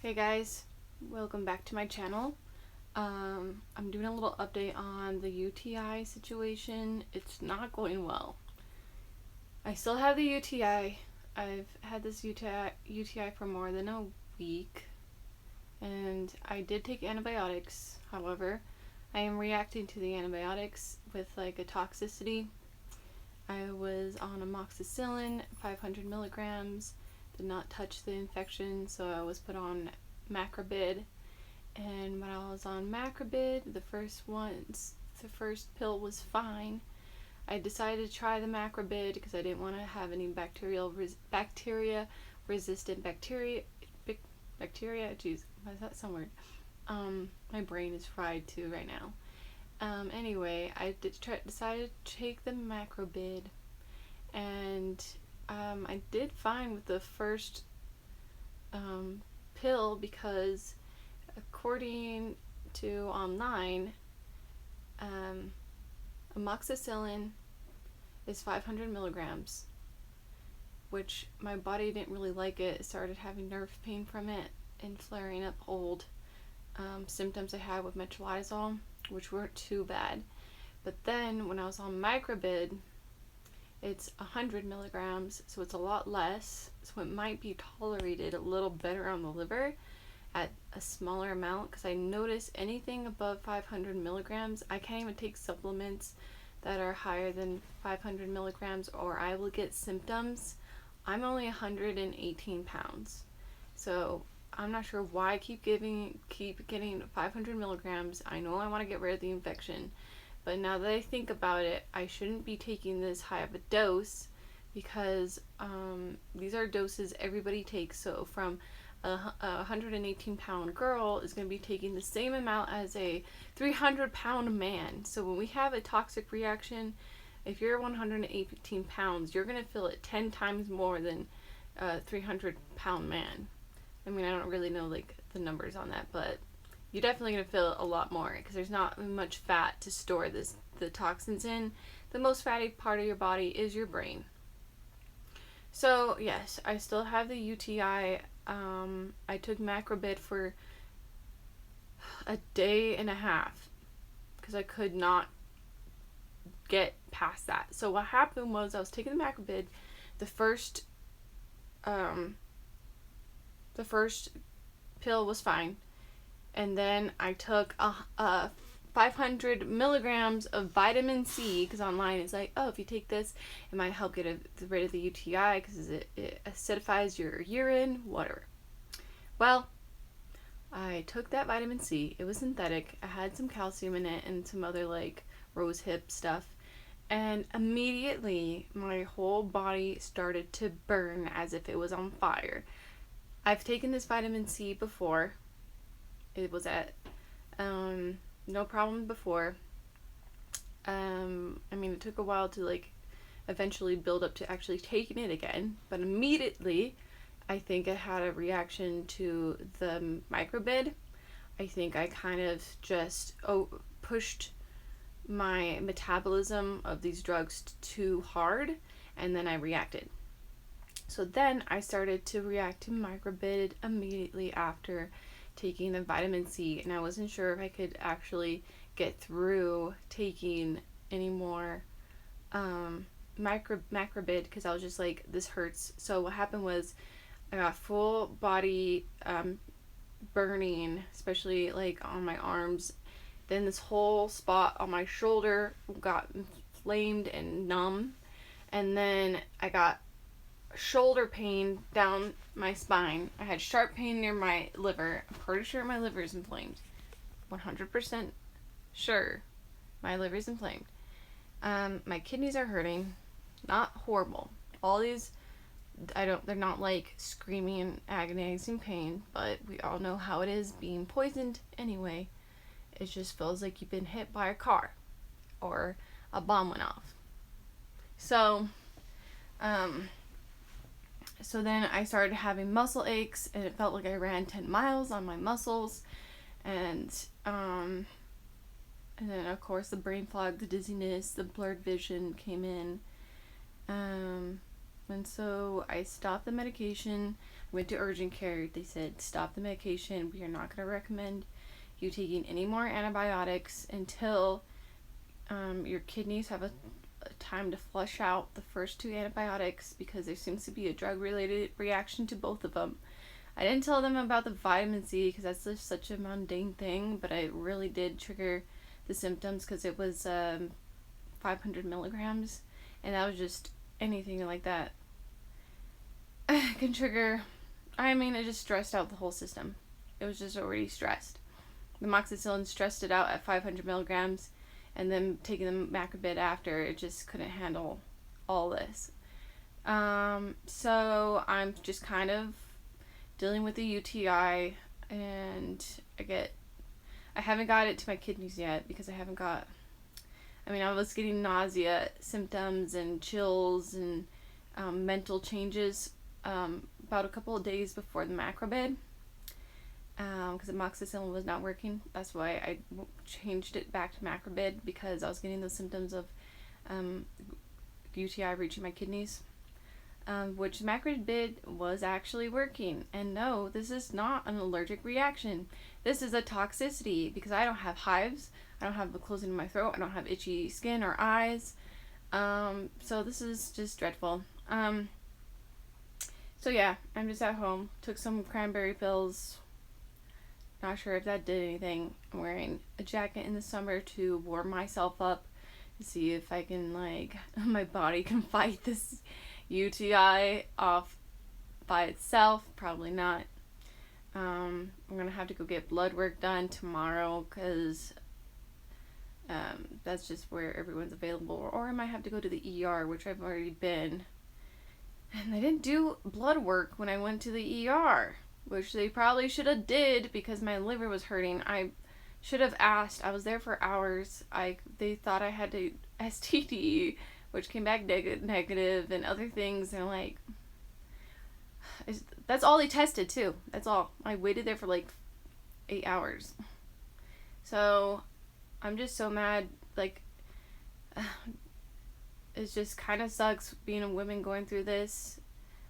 Hey guys, welcome back to my channel. I'm doing a little update on the UTI situation. It's not going well. I still have the UTI. I've had this UTI for more than a week, and I did take antibiotics. However, I am reacting to the antibiotics with like a toxicity. I was on amoxicillin, 500 milligrams. Did not touch the infection, so I was put on macrobid. And when I was on macrobid, the first pill was fine. I decided to try the macrobid because I didn't want to have any bacteria resistant bacteria. Jeez, why is that some word? My brain is fried too right now. Anyway, I decided to take the macrobid, and I did fine with the first pill because according to online, amoxicillin is 500 milligrams, which my body didn't really like it. It started having nerve pain from it and flaring up old symptoms I had with metronidazole, which weren't too bad. But then when I was on macrobid, it's 100 milligrams, so it's a lot less, so it might be tolerated a little better on the liver at a smaller amount, because I notice anything above 500 milligrams, I can't even take supplements that are higher than 500 milligrams or I will get symptoms. I'm only 118 pounds, so I'm not sure why I keep getting 500 milligrams. I know I want to get rid of the infection, but now that I think about it, I shouldn't be taking this high of a dose, because these are doses everybody takes. So from a 118 pound girl is going to be taking the same amount as a 300 pound man. So when we have a toxic reaction, if you're 118 pounds, you're going to feel it 10 times more than a 300 pound man. I mean, I don't really know like the numbers on that, but you're definitely going to feel a lot more because there's not much fat to store the toxins in. The most fatty part of your body is your brain. So yes, I still have the UTI. I took macrobid for a day and a half because I could not get past that. So what happened was I was taking the macrobid. The first pill was fine, and then I took a 500 milligrams of vitamin C, because online it's like, oh, if you take this, it might help get rid of the UTI because it acidifies your urine, whatever. Well, I took that vitamin C. It was synthetic. I had some calcium in it and some other like rose hip stuff. And immediately my whole body started to burn as if it was on fire. I've taken this vitamin C before. It was at no problem before. I mean, it took a while to like eventually build up to actually taking it again, but immediately I think I had a reaction to the microbid. I think I kind of just pushed my metabolism of these drugs too hard, and then I reacted. So then I started to react to microbid immediately after taking the vitamin C, and I wasn't sure if I could actually get through taking any more macrobid, because I was just like, this hurts. So what happened was I got full body burning, especially like on my arms. Then this whole spot on my shoulder got inflamed and numb, and then I got shoulder pain down my spine. I had sharp pain near my liver. I'm pretty sure my liver is inflamed. 100% sure my liver is inflamed. My kidneys are hurting. Not horrible. All these, they're not like screaming and agonizing pain, but we all know how it is being poisoned anyway. It just feels like you've been hit by a car or a bomb went off. So then I started having muscle aches, and it felt like I ran 10 miles on my muscles. And then of course the brain fog, the dizziness, the blurred vision came in. And so I stopped the medication. Went to urgent care. They said, stop the medication. We are not going to recommend you taking any more antibiotics until your kidneys have a time to flush out the first 2 antibiotics, because there seems to be a drug-related reaction to both of them. I didn't tell them about the vitamin C because that's just such a mundane thing, but it really did trigger the symptoms because it was 500 milligrams, and that was just anything like that can trigger. I mean, it just stressed out the whole system. It was just already stressed. The moxicillin stressed it out at 500 milligrams, and then taking the macrobid after, it just couldn't handle all this. So I'm just kind of dealing with the UTI, and I haven't got it to my kidneys yet because I was getting nausea symptoms and chills and mental changes about a couple of days before the macrobid, because the moxicillin was not working. That's why I changed it back to macrobid, because I was getting those symptoms of UTI reaching my kidneys, which macrobid was actually working. And no, this is not an allergic reaction. This is a toxicity, because I don't have hives, I don't have a closing in my throat, I don't have itchy skin or eyes. So this is just dreadful. So yeah, I'm just at home. Took some cranberry pills. Not sure if that did anything. I'm wearing a jacket in the summer to warm myself up, to see if I can, my body can fight this UTI off by itself. Probably not. I'm gonna have to go get blood work done tomorrow, because that's just where everyone's available. Or I might have to go to the ER, which I've already been. And they didn't do blood work when I went to the ER, which they probably should have did, because my liver was hurting. I should have asked. I was there for hours. They thought I had a STD, which came back negative, and other things. And that's all they tested too. That's all. I waited there for 8 hours. So I'm just so mad. It just kind of sucks being a woman going through this.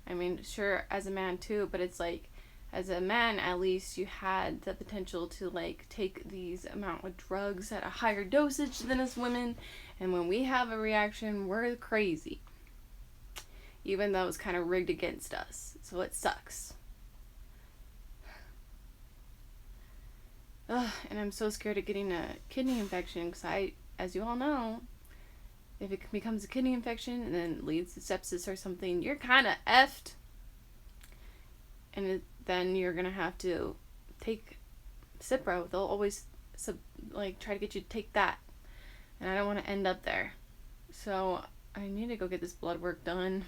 I mean, sure, as a man too, but it's as a man, at least you had the potential to take these amount of drugs at a higher dosage than us women. And when we have a reaction, we're crazy. Even though it's kind of rigged against us. So it sucks. And I'm so scared of getting a kidney infection, because as you all know, if it becomes a kidney infection and then leads to sepsis or something, you're kind of effed. And then you're going to have to take Cipro. They'll always try to get you to take that. And I don't want to end up there. So I need to go get this blood work done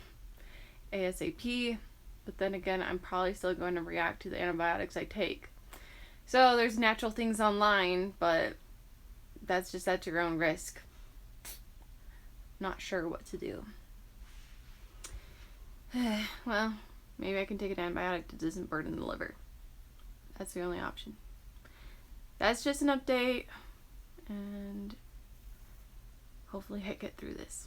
ASAP. But then again, I'm probably still going to react to the antibiotics I take. So there's natural things online, but that's just at your own risk. Not sure what to do. Well, maybe I can take an antibiotic that doesn't burden the liver. That's the only option. That's just an update, and hopefully I get through this.